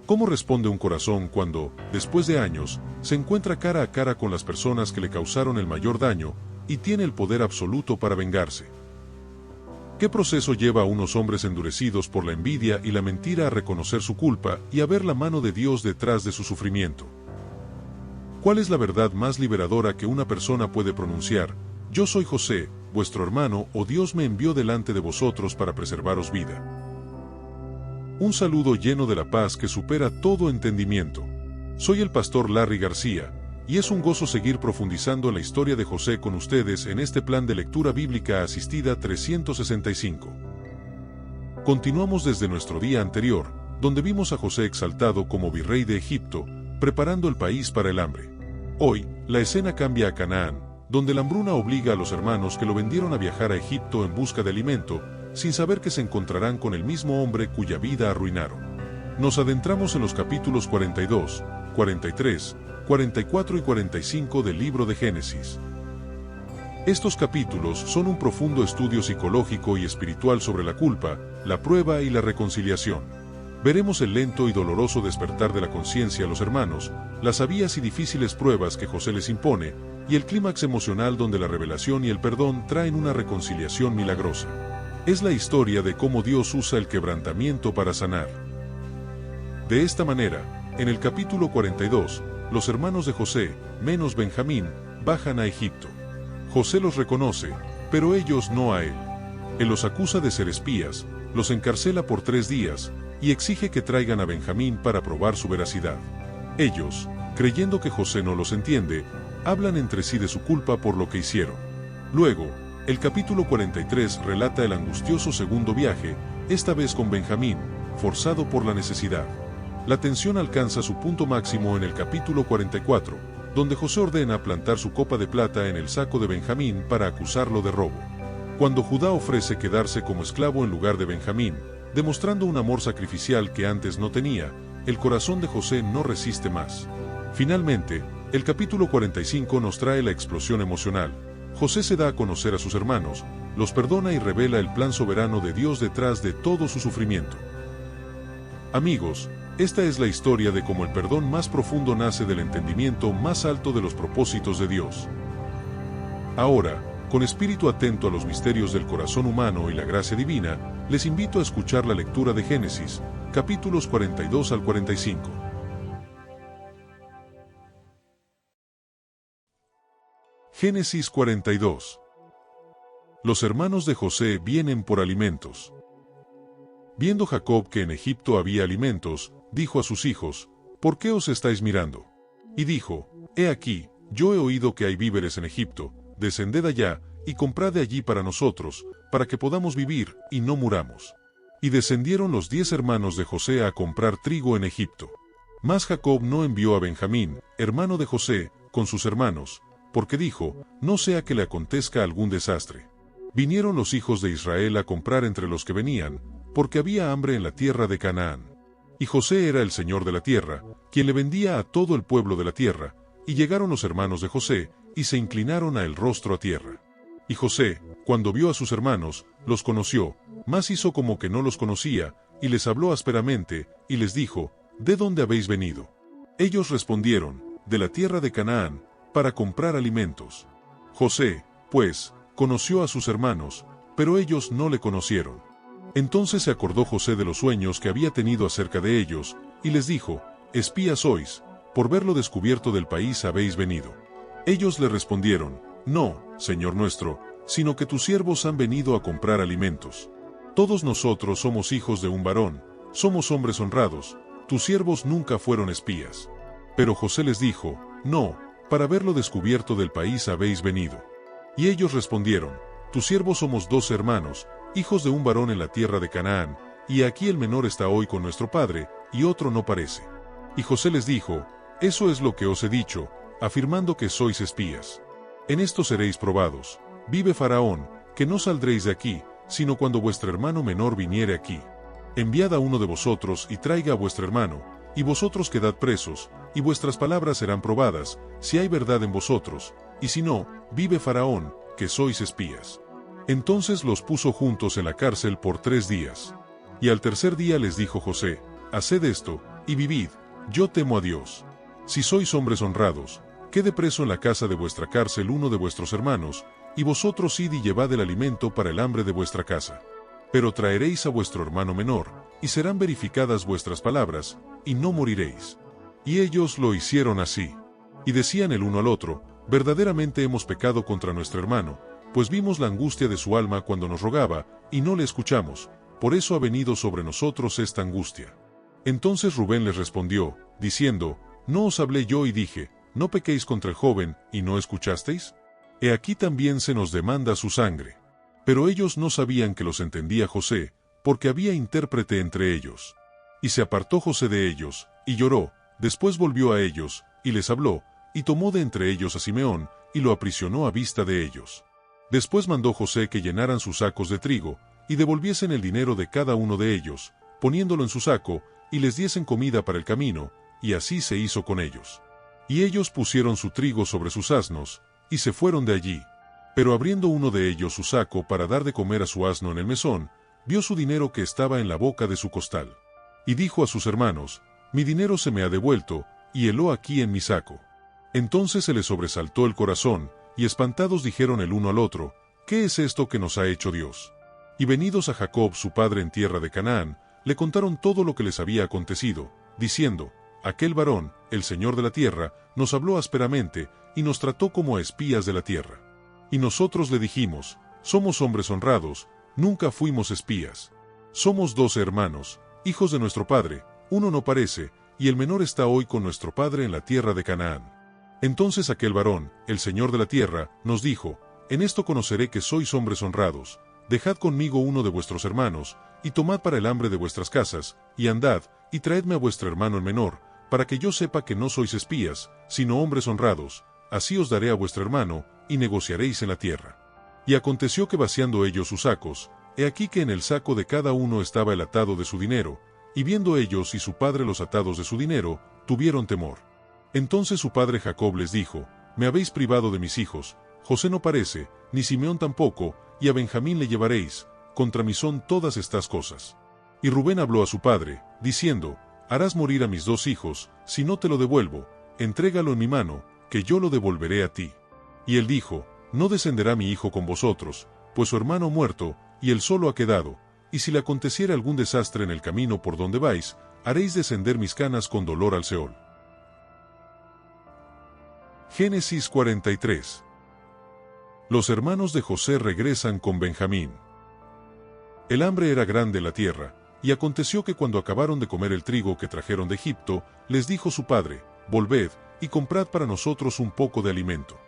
¿Cómo responde un corazón cuando, después de años, se encuentra cara a cara con las personas que le causaron el mayor daño y tiene el poder absoluto para vengarse? ¿Qué proceso lleva a unos hombres endurecidos por la envidia y la mentira a reconocer su culpa y a ver la mano de Dios detrás de su sufrimiento? ¿Cuál es la verdad más liberadora que una persona puede pronunciar? Yo soy José, vuestro hermano, o Dios me envió delante de vosotros para preservaros vida. Un saludo lleno de la paz que supera todo entendimiento. Soy el pastor Larry García, y es un gozo seguir profundizando en la historia de José con ustedes en este plan de lectura bíblica asistida 365. Continuamos desde nuestro día anterior, donde vimos a José exaltado como virrey de Egipto, preparando el país para el hambre. Hoy, la escena cambia a Canaán, donde la hambruna obliga a los hermanos que lo vendieron a viajar a Egipto en busca de alimento, sin saber que se encontrarán con el mismo hombre cuya vida arruinaron. Nos adentramos en los capítulos 42, 43, 44 y 45 del libro de Génesis. Estos capítulos son un profundo estudio psicológico y espiritual sobre la culpa, la prueba y la reconciliación. Veremos el lento y doloroso despertar de la conciencia a los hermanos, las sabias y difíciles pruebas que José les impone, y el clímax emocional donde la revelación y el perdón traen una reconciliación milagrosa. Es la historia de cómo Dios usa el quebrantamiento para sanar. De esta manera, en el capítulo 42, los hermanos de José, menos Benjamín, bajan a Egipto. José los reconoce, pero ellos no a él. Él los acusa de ser espías, los encarcela por 3 días, y exige que traigan a Benjamín para probar su veracidad. Ellos, creyendo que José no los entiende, hablan entre sí de su culpa por lo que hicieron. Luego, el capítulo 43 relata el angustioso segundo viaje, esta vez con Benjamín, forzado por la necesidad. La tensión alcanza su punto máximo en el capítulo 44, donde José ordena plantar su copa de plata en el saco de Benjamín para acusarlo de robo. Cuando Judá ofrece quedarse como esclavo en lugar de Benjamín, demostrando un amor sacrificial que antes no tenía, el corazón de José no resiste más. Finalmente, el capítulo 45 nos trae la explosión emocional. José se da a conocer a sus hermanos, los perdona y revela el plan soberano de Dios detrás de todo su sufrimiento. Amigos, esta es la historia de cómo el perdón más profundo nace del entendimiento más alto de los propósitos de Dios. Ahora, con espíritu atento a los misterios del corazón humano y la gracia divina, les invito a escuchar la lectura de Génesis, capítulos 42 al 45. Génesis 42. Los hermanos de José vienen por alimentos. Viendo Jacob que en Egipto había alimentos, dijo a sus hijos: ¿Por qué os estáis mirando? Y dijo: He aquí, yo he oído que hay víveres en Egipto, descended allá, y comprad de allí para nosotros, para que podamos vivir, y no muramos. Y descendieron los 10 hermanos de José a comprar trigo en Egipto. Mas Jacob no envió a Benjamín, hermano de José, con sus hermanos, porque dijo: no sea que le acontezca algún desastre. Vinieron los hijos de Israel a comprar entre los que venían, porque había hambre en la tierra de Canaán. Y José era el señor de la tierra, quien le vendía a todo el pueblo de la tierra, y llegaron los hermanos de José, y se inclinaron a el rostro a tierra. Y José, cuando vio a sus hermanos, los conoció, mas hizo como que no los conocía, y les habló ásperamente, y les dijo: ¿De dónde habéis venido? Ellos respondieron: de la tierra de Canaán, para comprar alimentos. José, pues, conoció a sus hermanos, pero ellos no le conocieron. Entonces se acordó José de los sueños que había tenido acerca de ellos, y les dijo: espías sois, por ver lo descubierto del país habéis venido. Ellos le respondieron: no, Señor nuestro, sino que tus siervos han venido a comprar alimentos. Todos nosotros somos hijos de un varón, somos hombres honrados, tus siervos nunca fueron espías. Pero José les dijo: no, para ver lo descubierto del país habéis venido. Y ellos respondieron: tus siervos somos 2 hermanos, hijos de un varón en la tierra de Canaán, y aquí el menor está hoy con nuestro padre, y otro no parece. Y José les dijo: eso es lo que os he dicho, afirmando que sois espías. En esto seréis probados. Vive Faraón, que no saldréis de aquí, sino cuando vuestro hermano menor viniere aquí. Enviad a uno de vosotros y traiga a vuestro hermano, y vosotros quedad presos, y vuestras palabras serán probadas, si hay verdad en vosotros, y si no, vive Faraón, que sois espías. Entonces los puso juntos en la cárcel por 3 días. Y al tercer día les dijo José: haced esto, y vivid, yo temo a Dios. Si sois hombres honrados, quede preso en la casa de vuestra cárcel uno de vuestros hermanos, y vosotros id y llevad el alimento para el hambre de vuestra casa. Pero traeréis a vuestro hermano menor, y serán verificadas vuestras palabras, y no moriréis. Y ellos lo hicieron así. Y decían el uno al otro, verdaderamente hemos pecado contra nuestro hermano, pues vimos la angustia de su alma cuando nos rogaba, y no le escuchamos, por eso ha venido sobre nosotros esta angustia. Entonces Rubén les respondió, diciendo, ¿no os hablé yo y dije, no pequéis contra el joven, y no escuchasteis? He aquí también se nos demanda su sangre. Pero ellos no sabían que los entendía José, porque había intérprete entre ellos. Y se apartó José de ellos, y lloró, después volvió a ellos, y les habló, y tomó de entre ellos a Simeón, y lo aprisionó a vista de ellos. Después mandó José que llenaran sus sacos de trigo, y devolviesen el dinero de cada uno de ellos, poniéndolo en su saco, y les diesen comida para el camino, y así se hizo con ellos. Y ellos pusieron su trigo sobre sus asnos, y se fueron de allí. Pero abriendo uno de ellos su saco para dar de comer a su asno en el mesón, vio su dinero que estaba en la boca de su costal. Y dijo a sus hermanos, mi dinero se me ha devuelto, y heló aquí en mi saco. Entonces se les sobresaltó el corazón, y espantados dijeron el uno al otro, ¿qué es esto que nos ha hecho Dios? Y venidos a Jacob su padre en tierra de Canaán, le contaron todo lo que les había acontecido, diciendo, aquel varón, el Señor de la tierra, nos habló ásperamente, y nos trató como a espías de la tierra. Y nosotros le dijimos, somos hombres honrados, nunca fuimos espías. Somos 12 hermanos, hijos de nuestro padre, uno no parece, y el menor está hoy con nuestro padre en la tierra de Canaán. Entonces aquel varón, el Señor de la tierra, nos dijo, en esto conoceré que sois hombres honrados, dejad conmigo uno de vuestros hermanos, y tomad para el hambre de vuestras casas, y andad, y traedme a vuestro hermano el menor, para que yo sepa que no sois espías, sino hombres honrados, así os daré a vuestro hermano, y negociaréis en la tierra. Y aconteció que vaciando ellos sus sacos, he aquí que en el saco de cada uno estaba el atado de su dinero, y viendo ellos y su padre los atados de su dinero, tuvieron temor. Entonces su padre Jacob les dijo, me habéis privado de mis hijos, José no parece, ni Simeón tampoco, y a Benjamín le llevaréis, contra mí son todas estas cosas. Y Rubén habló a su padre, diciendo, harás morir a mis 2 hijos, si no te lo devuelvo, entrégalo en mi mano, que yo lo devolveré a ti. Y él dijo, no descenderá mi hijo con vosotros, pues su hermano muerto, y él solo ha quedado, y si le aconteciera algún desastre en el camino por donde vais, haréis descender mis canas con dolor al Seol. Génesis 43. Los hermanos de José regresan con Benjamín. El hambre era grande en la tierra, y aconteció que cuando acabaron de comer el trigo que trajeron de Egipto, les dijo su padre, volved, y comprad para nosotros un poco de alimento.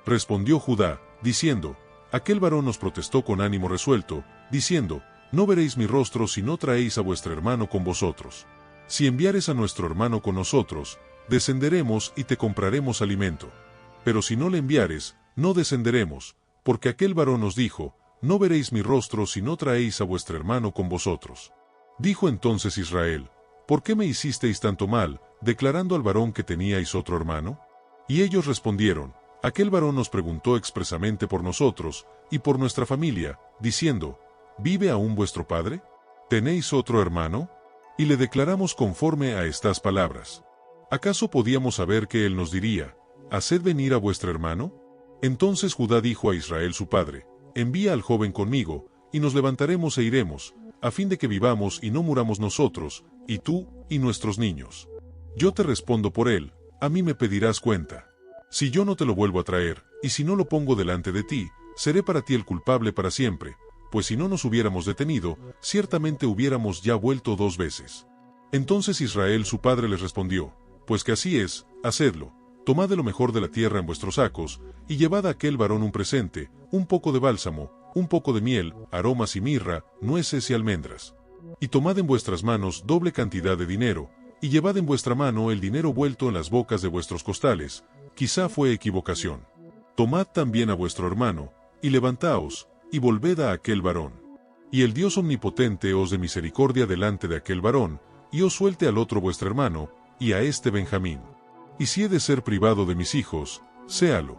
Respondió Judá, diciendo, aquel varón nos protestó con ánimo resuelto, diciendo, no veréis mi rostro si no traéis a vuestro hermano con vosotros. Si enviares a nuestro hermano con nosotros, descenderemos y te compraremos alimento. Pero si no le enviares, no descenderemos, porque aquel varón nos dijo, no veréis mi rostro si no traéis a vuestro hermano con vosotros. Dijo entonces Israel, ¿por qué me hicisteis tanto mal, declarando al varón que teníais otro hermano? Y ellos respondieron, aquel varón nos preguntó expresamente por nosotros, y por nuestra familia, diciendo, ¿vive aún vuestro padre? ¿Tenéis otro hermano? Y le declaramos conforme a estas palabras. ¿Acaso podíamos saber que él nos diría, haced venir a vuestro hermano? Entonces Judá dijo a Israel su padre, envía al joven conmigo, y nos levantaremos e iremos, a fin de que vivamos y no muramos nosotros, y tú, y nuestros niños. Yo te respondo por él, a mí me pedirás cuenta. Si yo no te lo vuelvo a traer, y si no lo pongo delante de ti, seré para ti el culpable para siempre, pues si no nos hubiéramos detenido, ciertamente hubiéramos ya vuelto 2 veces. Entonces Israel su padre les respondió, pues que así es, hacedlo. Tomad de lo mejor de la tierra en vuestros sacos, y llevad a aquel varón un presente, un poco de bálsamo, un poco de miel, aromas y mirra, nueces y almendras. Y tomad en vuestras manos doble cantidad de dinero, y llevad en vuestra mano el dinero vuelto en las bocas de vuestros costales, quizá fue equivocación. Tomad también a vuestro hermano, y levantaos, y volved a aquel varón. Y el Dios omnipotente os dé misericordia delante de aquel varón, y os suelte al otro vuestro hermano, y a este Benjamín. Y si he de ser privado de mis hijos, séalo.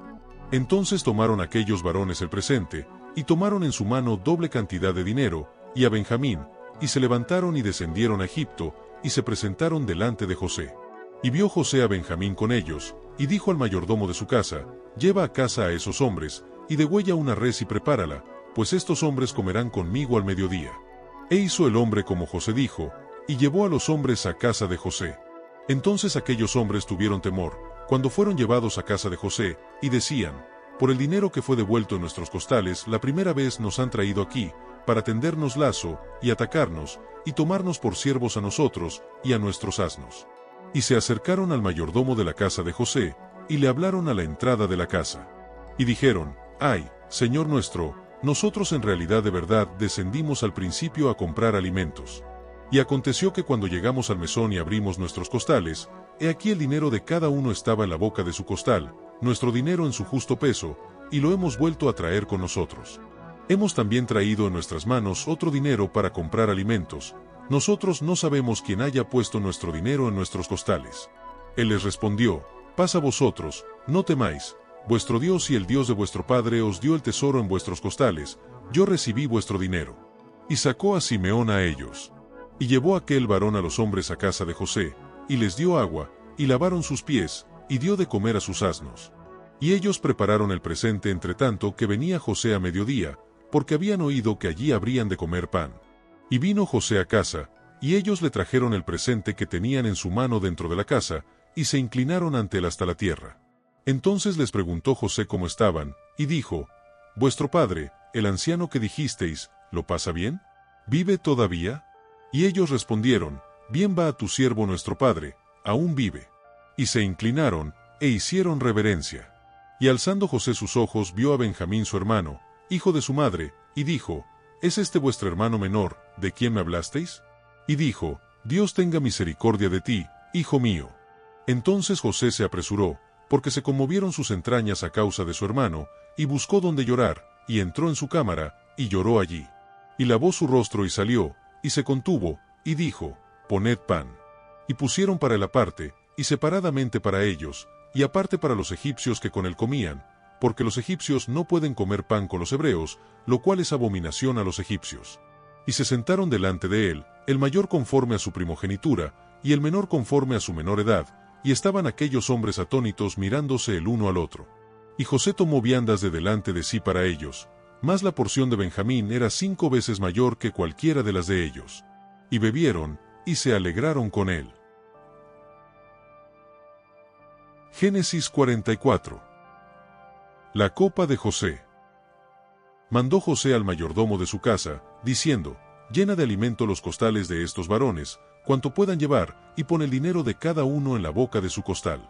Entonces tomaron aquellos varones el presente, y tomaron en su mano doble cantidad de dinero, y a Benjamín, y se levantaron y descendieron a Egipto, y se presentaron delante de José. Y vio José a Benjamín con ellos, y dijo al mayordomo de su casa: lleva a casa a esos hombres, y degüella una res y prepárala, pues estos hombres comerán conmigo al mediodía. E hizo el hombre como José dijo, y llevó a los hombres a casa de José. Entonces aquellos hombres tuvieron temor, cuando fueron llevados a casa de José, y decían: por el dinero que fue devuelto en nuestros costales la primera vez nos han traído aquí, para tendernos lazo, y atacarnos, y tomarnos por siervos a nosotros, y a nuestros asnos. Y se acercaron al mayordomo de la casa de José, y le hablaron a la entrada de la casa. Y dijeron: ay, señor nuestro, nosotros en realidad de verdad descendimos al principio a comprar alimentos. Y aconteció que cuando llegamos al mesón y abrimos nuestros costales, he aquí el dinero de cada uno estaba en la boca de su costal, nuestro dinero en su justo peso, y lo hemos vuelto a traer con nosotros. Hemos también traído en nuestras manos otro dinero para comprar alimentos. Nosotros no sabemos quién haya puesto nuestro dinero en nuestros costales. Él les respondió: paz a vosotros, no temáis. Vuestro Dios y el Dios de vuestro padre os dio el tesoro en vuestros costales, yo recibí vuestro dinero. Y sacó a Simeón a ellos. Y llevó aquel varón a los hombres a casa de José, y les dio agua, y lavaron sus pies, y dio de comer a sus asnos. Y ellos prepararon el presente entre tanto que venía José a mediodía, porque habían oído que allí habrían de comer pan. Y vino José a casa, y ellos le trajeron el presente que tenían en su mano dentro de la casa, y se inclinaron ante él hasta la tierra. Entonces les preguntó José cómo estaban, y dijo: vuestro padre, el anciano que dijisteis, ¿lo pasa bien? ¿Vive todavía? Y ellos respondieron: bien va a tu siervo nuestro padre, aún vive. Y se inclinaron, e hicieron reverencia. Y alzando José sus ojos vio a Benjamín su hermano, hijo de su madre, y dijo: ¿es este vuestro hermano menor, de quien me hablasteis? Y dijo: Dios tenga misericordia de ti, hijo mío. Entonces José se apresuró, porque se conmovieron sus entrañas a causa de su hermano, y buscó donde llorar, y entró en su cámara, y lloró allí. Y lavó su rostro y salió, y se contuvo, y dijo: poned pan. Y pusieron para él aparte, y separadamente para ellos, y aparte para los egipcios que con él comían, porque los egipcios no pueden comer pan con los hebreos, lo cual es abominación a los egipcios. Y se sentaron delante de él, el mayor conforme a su primogenitura, y el menor conforme a su menor edad, y estaban aquellos hombres atónitos mirándose el uno al otro. Y José tomó viandas de delante de sí para ellos, mas la porción de Benjamín era 5 veces mayor que cualquiera de las de ellos. Y bebieron, y se alegraron con él. Génesis 44. La copa de José. Mandó José al mayordomo de su casa, diciendo: llena de alimento los costales de estos varones, cuanto puedan llevar, y pon el dinero de cada uno en la boca de su costal.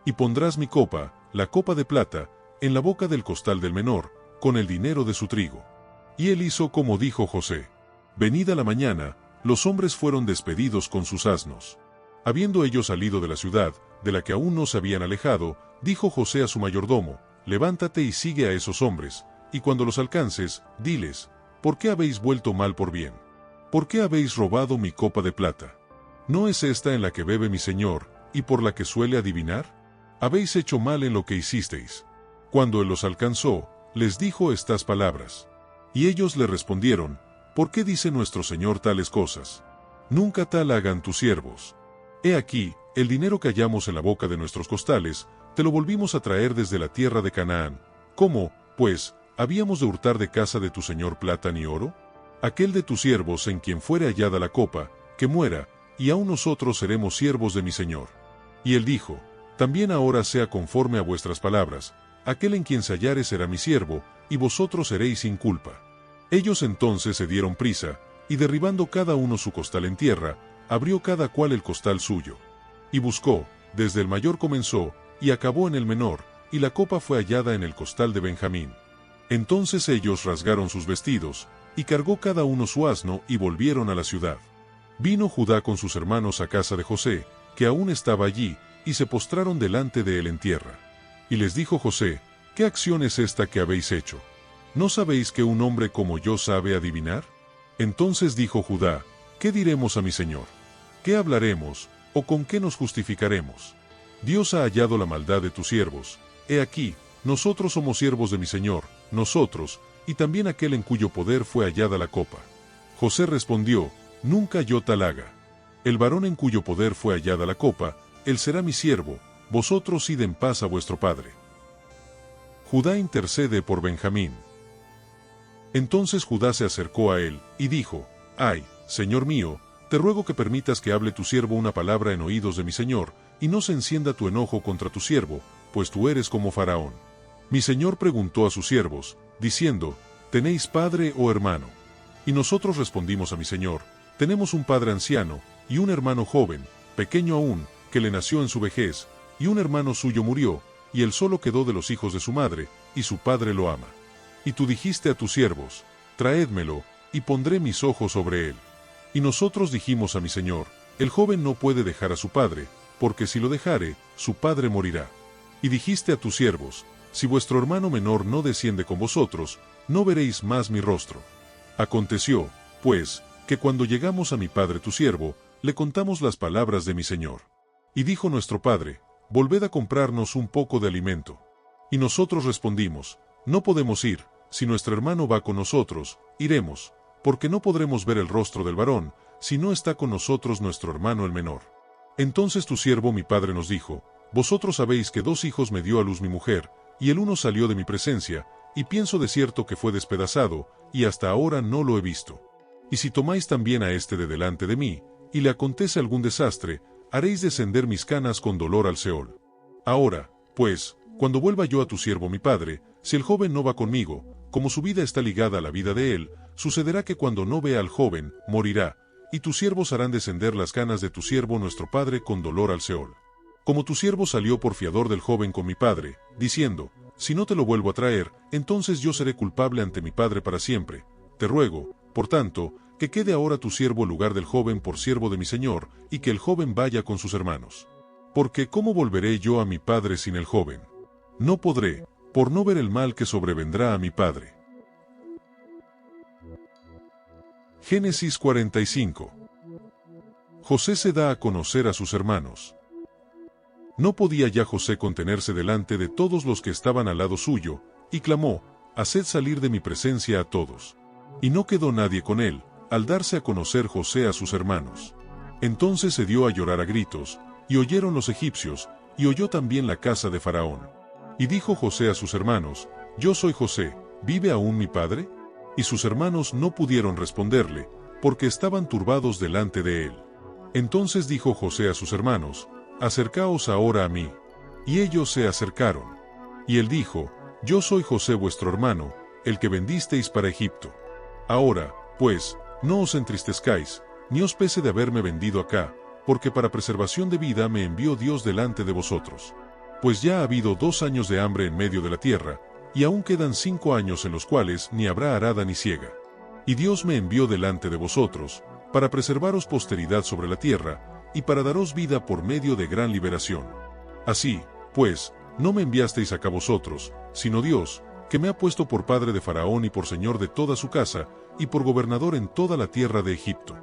Y pondrás mi copa, la copa de plata, en la boca del costal del menor, con el dinero de su trigo. Y él hizo como dijo José. Venida la mañana, los hombres fueron despedidos con sus asnos. Habiendo ellos salido de la ciudad, de la que aún no se habían alejado, dijo José a su mayordomo: levántate y sigue a esos hombres, y cuando los alcances, diles: ¿por qué habéis vuelto mal por bien? ¿Por qué habéis robado mi copa de plata? ¿No es esta en la que bebe mi señor, y por la que suele adivinar? Habéis hecho mal en lo que hicisteis. Cuando él los alcanzó, les dijo estas palabras. Y ellos le respondieron: ¿por qué dice nuestro señor tales cosas? Nunca tal hagan tus siervos. He aquí, el dinero que hallamos en la boca de nuestros costales, te lo volvimos a traer desde la tierra de Canaán. ¿Cómo, pues, habíamos de hurtar de casa de tu señor plata ni oro? Aquel de tus siervos en quien fuere hallada la copa, que muera, y aun nosotros seremos siervos de mi señor. Y él dijo: también ahora sea conforme a vuestras palabras, aquel en quien se hallare será mi siervo, y vosotros seréis sin culpa. Ellos entonces se dieron prisa, y derribando cada uno su costal en tierra, abrió cada cual el costal suyo. Y buscó, desde el mayor comenzó, y acabó en el menor, y la copa fue hallada en el costal de Benjamín. Entonces ellos rasgaron sus vestidos, y cargó cada uno su asno, y volvieron a la ciudad. Vino Judá con sus hermanos a casa de José, que aún estaba allí, y se postraron delante de él en tierra. Y les dijo José: ¿qué acción es esta que habéis hecho? ¿No sabéis que un hombre como yo sabe adivinar? Entonces dijo Judá: ¿qué diremos a mi señor? ¿Qué hablaremos, o con qué nos justificaremos? Dios ha hallado la maldad de tus siervos. He aquí, nosotros somos siervos de mi señor, nosotros, y también aquel en cuyo poder fue hallada la copa. José respondió: nunca yo tal haga. El varón en cuyo poder fue hallada la copa, él será mi siervo, vosotros id en paz a vuestro padre. Judá intercede por Benjamín. Entonces Judá se acercó a él, y dijo: Ay, señor mío, te ruego que permitas que hable tu siervo una palabra en oídos de mi señor, y no se encienda tu enojo contra tu siervo, pues tú eres como Faraón. Mi señor preguntó a sus siervos, diciendo: ¿Tenéis padre o hermano? Y nosotros respondimos a mi señor: Tenemos un padre anciano, y un hermano joven, pequeño aún, que le nació en su vejez, y un hermano suyo murió, y él solo quedó de los hijos de su madre, y su padre lo ama. Y tú dijiste a tus siervos: Traédmelo, y pondré mis ojos sobre él. Y nosotros dijimos a mi señor: El joven no puede dejar a su padre, porque si lo dejare, su padre morirá. Y dijiste a tus siervos: Si vuestro hermano menor no desciende con vosotros, no veréis más mi rostro. Aconteció, pues, que cuando llegamos a mi padre tu siervo, le contamos las palabras de mi señor. Y dijo nuestro padre: Volved a comprarnos un poco de alimento. Y nosotros respondimos: No podemos ir, si nuestro hermano va con nosotros, iremos, porque no podremos ver el rostro del varón, si no está con nosotros nuestro hermano el menor. Entonces tu siervo mi padre nos dijo: Vosotros sabéis que 2 hijos me dio a luz mi mujer, y el uno salió de mi presencia, y pienso de cierto que fue despedazado, y hasta ahora no lo he visto. Y si tomáis también a este de delante de mí, y le acontece algún desastre, haréis descender mis canas con dolor al Seol. Ahora, pues, cuando vuelva yo a tu siervo mi padre, si el joven no va conmigo, como su vida está ligada a la vida de él, sucederá que cuando no vea al joven, morirá, y tus siervos harán descender las canas de tu siervo nuestro padre con dolor al Seol. Como tu siervo salió por fiador del joven con mi padre, diciendo: Si no te lo vuelvo a traer, entonces yo seré culpable ante mi padre para siempre. Te ruego, por tanto, que quede ahora tu siervo en lugar del joven por siervo de mi señor, y que el joven vaya con sus hermanos. Porque ¿cómo volveré yo a mi padre sin el joven? No podré, por no ver el mal que sobrevendrá a mi padre. Génesis 45. José se da a conocer a sus hermanos. No podía ya José contenerse delante de todos los que estaban al lado suyo, y clamó: Haced salir de mi presencia a todos. Y no quedó nadie con él, al darse a conocer José a sus hermanos. Entonces se dio a llorar a gritos, y oyeron los egipcios, y oyó también la casa de Faraón. Y dijo José a sus hermanos: Yo soy José, ¿vive aún mi padre? Y sus hermanos no pudieron responderle, porque estaban turbados delante de él. Entonces dijo José a sus hermanos: Acercaos ahora a mí. Y ellos se acercaron. Y él dijo: Yo soy José vuestro hermano, el que vendisteis para Egipto. Ahora, pues, no os entristezcáis, ni os pese de haberme vendido acá, porque para preservación de vida me envió Dios delante de vosotros. Pues ya ha habido 2 años de hambre en medio de la tierra, y aún quedan 5 años en los cuales ni habrá arada ni siega. Y Dios me envió delante de vosotros, para preservaros posteridad sobre la tierra, y para daros vida por medio de gran liberación. Así, pues, no me enviasteis acá vosotros, sino Dios, que me ha puesto por padre de Faraón y por señor de toda su casa, y por gobernador en toda la tierra de Egipto.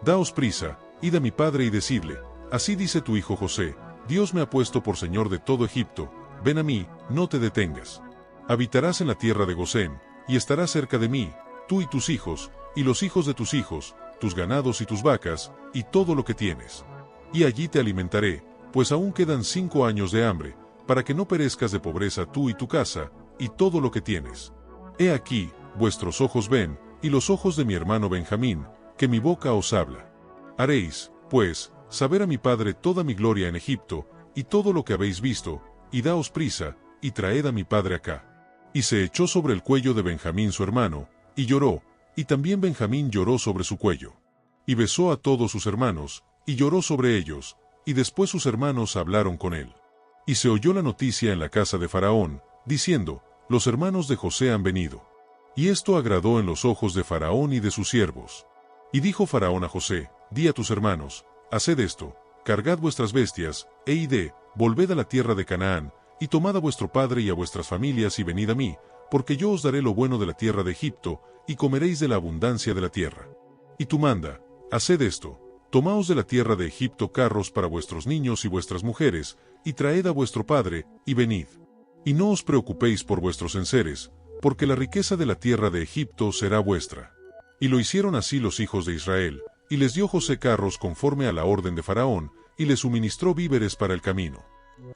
Daos prisa, id a mi padre y decidle: Así dice tu hijo José: Dios me ha puesto por señor de todo Egipto, ven a mí, no te detengas. Habitarás en la tierra de Gosén, y estarás cerca de mí, tú y tus hijos, y los hijos de tus hijos, tus ganados y tus vacas, y todo lo que tienes. Y allí te alimentaré, pues aún quedan 5 años de hambre, para que no perezcas de pobreza tú y tu casa, y todo lo que tienes. He aquí, vuestros ojos ven, y los ojos de mi hermano Benjamín, que mi boca os habla. Haréis, pues, saber a mi padre toda mi gloria en Egipto, y todo lo que habéis visto, y daos prisa, y traed a mi padre acá. Y se echó sobre el cuello de Benjamín su hermano, y lloró, y también Benjamín lloró sobre su cuello. Y besó a todos sus hermanos, y lloró sobre ellos, y después sus hermanos hablaron con él. Y se oyó la noticia en la casa de Faraón, diciendo: Los hermanos de José han venido. Y esto agradó en los ojos de Faraón y de sus siervos. Y dijo Faraón a José: Di a tus hermanos: Haced esto, cargad vuestras bestias, e id, volved a la tierra de Canaán, y tomad a vuestro padre y a vuestras familias y venid a mí, porque yo os daré lo bueno de la tierra de Egipto, y comeréis de la abundancia de la tierra. Y tú manda: Haced esto, tomaos de la tierra de Egipto carros para vuestros niños y vuestras mujeres, y traed a vuestro padre, y venid. Y no os preocupéis por vuestros enseres, porque la riqueza de la tierra de Egipto será vuestra. Y lo hicieron así los hijos de Israel, y les dio José carros conforme a la orden de Faraón, y les suministró víveres para el camino.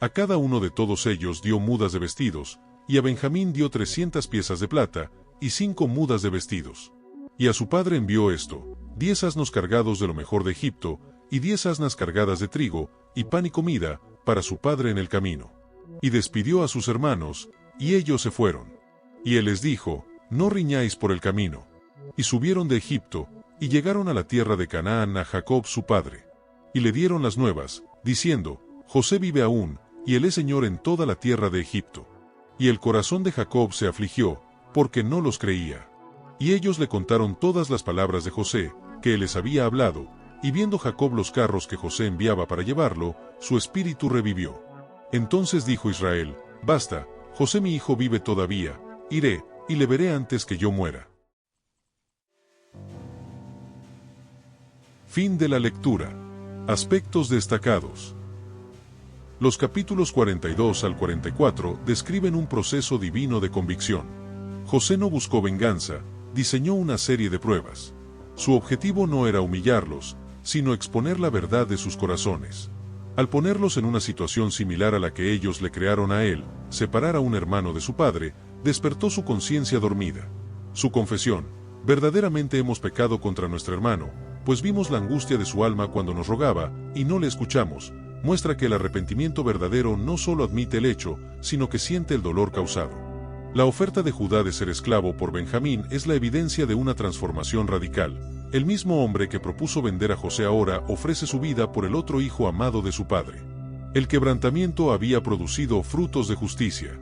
A cada uno de todos ellos dio mudas de vestidos, y a Benjamín dio 300 piezas de plata, y 5 mudas de vestidos. Y a su padre envió esto: 10 asnos cargados de lo mejor de Egipto, y 10 asnas cargadas de trigo, y pan y comida, para su padre en el camino. Y despidió a sus hermanos, y ellos se fueron. Y él les dijo: no riñáis por el camino. Y subieron de Egipto, y llegaron a la tierra de Canaán a Jacob su padre. Y le dieron las nuevas, diciendo: José vive aún, y él es señor en toda la tierra de Egipto. Y el corazón de Jacob se afligió, porque no los creía. Y ellos le contaron todas las palabras de José, que él les había hablado, y viendo Jacob los carros que José enviaba para llevarlo, su espíritu revivió. Entonces dijo Israel: basta, José mi hijo vive todavía, iré, y le veré antes que yo muera. Fin de la lectura. Aspectos destacados. Los capítulos 42 al 44 describen un proceso divino de convicción. José no buscó venganza, diseñó una serie de pruebas. Su objetivo no era humillarlos, sino exponer la verdad de sus corazones. Al ponerlos en una situación similar a la que ellos le crearon a él, separar a un hermano de su padre, despertó su conciencia dormida. Su confesión: verdaderamente hemos pecado contra nuestro hermano, pues vimos la angustia de su alma cuando nos rogaba, y no le escuchamos, muestra que el arrepentimiento verdadero no solo admite el hecho, sino que siente el dolor causado. La oferta de Judá de ser esclavo por Benjamín es la evidencia de una transformación radical. El mismo hombre que propuso vender a José ahora ofrece su vida por el otro hijo amado de su padre. El quebrantamiento había producido frutos de justicia.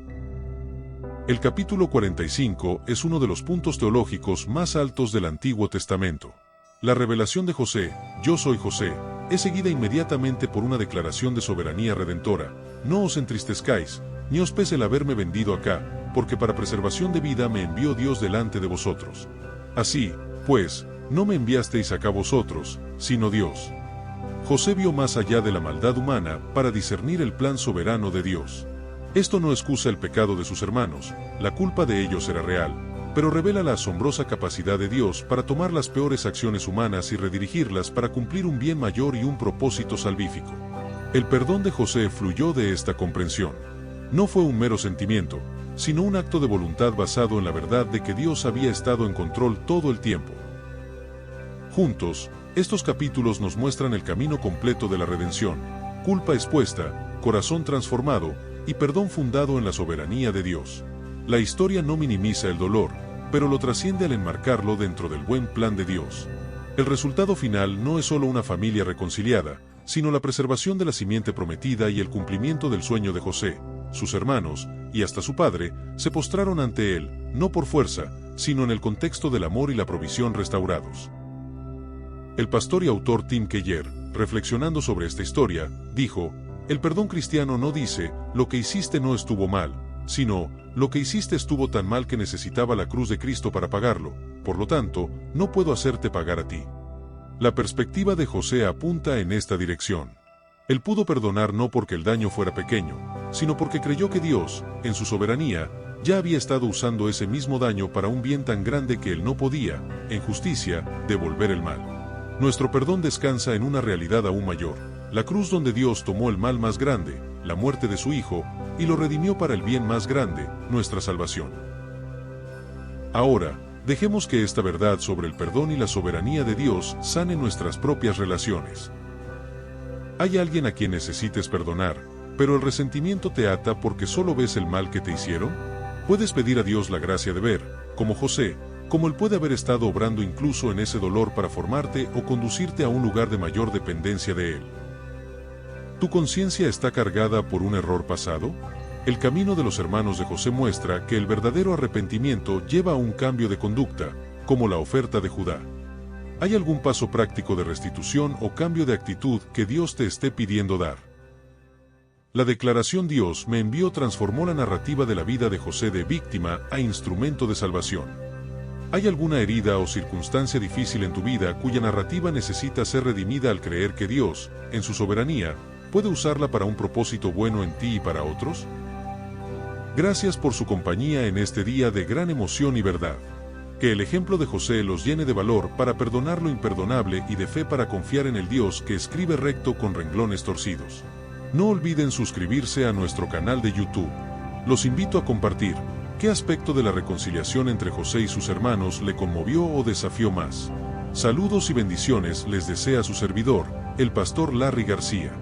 El capítulo 45 es uno de los puntos teológicos más altos del Antiguo Testamento. La revelación de José: yo soy José, es seguida inmediatamente por una declaración de soberanía redentora: no os entristezcáis, ni os pese el haberme vendido acá, porque para preservación de vida me envió Dios delante de vosotros. Así, pues, no me enviasteis acá vosotros, sino Dios. José vio más allá de la maldad humana para discernir el plan soberano de Dios. Esto no excusa el pecado de sus hermanos, la culpa de ellos era real, pero revela la asombrosa capacidad de Dios para tomar las peores acciones humanas y redirigirlas para cumplir un bien mayor y un propósito salvífico. El perdón de José fluyó de esta comprensión. No fue un mero sentimiento, sino un acto de voluntad basado en la verdad de que Dios había estado en control todo el tiempo. Juntos, estos capítulos nos muestran el camino completo de la redención: culpa expuesta, corazón transformado, y perdón fundado en la soberanía de Dios. La historia no minimiza el dolor, pero lo trasciende al enmarcarlo dentro del buen plan de Dios. El resultado final no es solo una familia reconciliada, sino la preservación de la simiente prometida y el cumplimiento del sueño de José. Sus hermanos, y hasta su padre, se postraron ante él, no por fuerza, sino en el contexto del amor y la provisión restaurados. El pastor y autor Tim Keller, reflexionando sobre esta historia, dijo: el perdón cristiano no dice, lo que hiciste no estuvo mal, sino, lo que hiciste estuvo tan mal que necesitaba la cruz de Cristo para pagarlo, por lo tanto, no puedo hacerte pagar a ti. La perspectiva de José apunta en esta dirección. Él pudo perdonar no porque el daño fuera pequeño, sino porque creyó que Dios, en su soberanía, ya había estado usando ese mismo daño para un bien tan grande que él no podía, en justicia, devolver el mal. Nuestro perdón descansa en una realidad aún mayor: la cruz donde Dios tomó el mal más grande, la muerte de su Hijo, y lo redimió para el bien más grande, nuestra salvación. Ahora, dejemos que esta verdad sobre el perdón y la soberanía de Dios sane nuestras propias relaciones. ¿Hay alguien a quien necesites perdonar, pero el resentimiento te ata porque solo ves el mal que te hicieron? Puedes pedir a Dios la gracia de ver, como José, cómo Él puede haber estado obrando incluso en ese dolor para formarte o conducirte a un lugar de mayor dependencia de Él. ¿Tu conciencia está cargada por un error pasado? El camino de los hermanos de José muestra que el verdadero arrepentimiento lleva a un cambio de conducta, como la oferta de Judá. ¿Hay algún paso práctico de restitución o cambio de actitud que Dios te esté pidiendo dar? La declaración "Dios me envió" transformó la narrativa de la vida de José de víctima a instrumento de salvación. ¿Hay alguna herida o circunstancia difícil en tu vida cuya narrativa necesita ser redimida al creer que Dios, en su soberanía, puede usarla para un propósito bueno en ti y para otros? Gracias por su compañía en este día de gran emoción y verdad. Que el ejemplo de José los llene de valor para perdonar lo imperdonable y de fe para confiar en el Dios que escribe recto con renglones torcidos. No olviden suscribirse a nuestro canal de YouTube. Los invito a compartir. ¿Qué aspecto de la reconciliación entre José y sus hermanos le conmovió o desafió más? Saludos y bendiciones les desea su servidor, el pastor Larry García.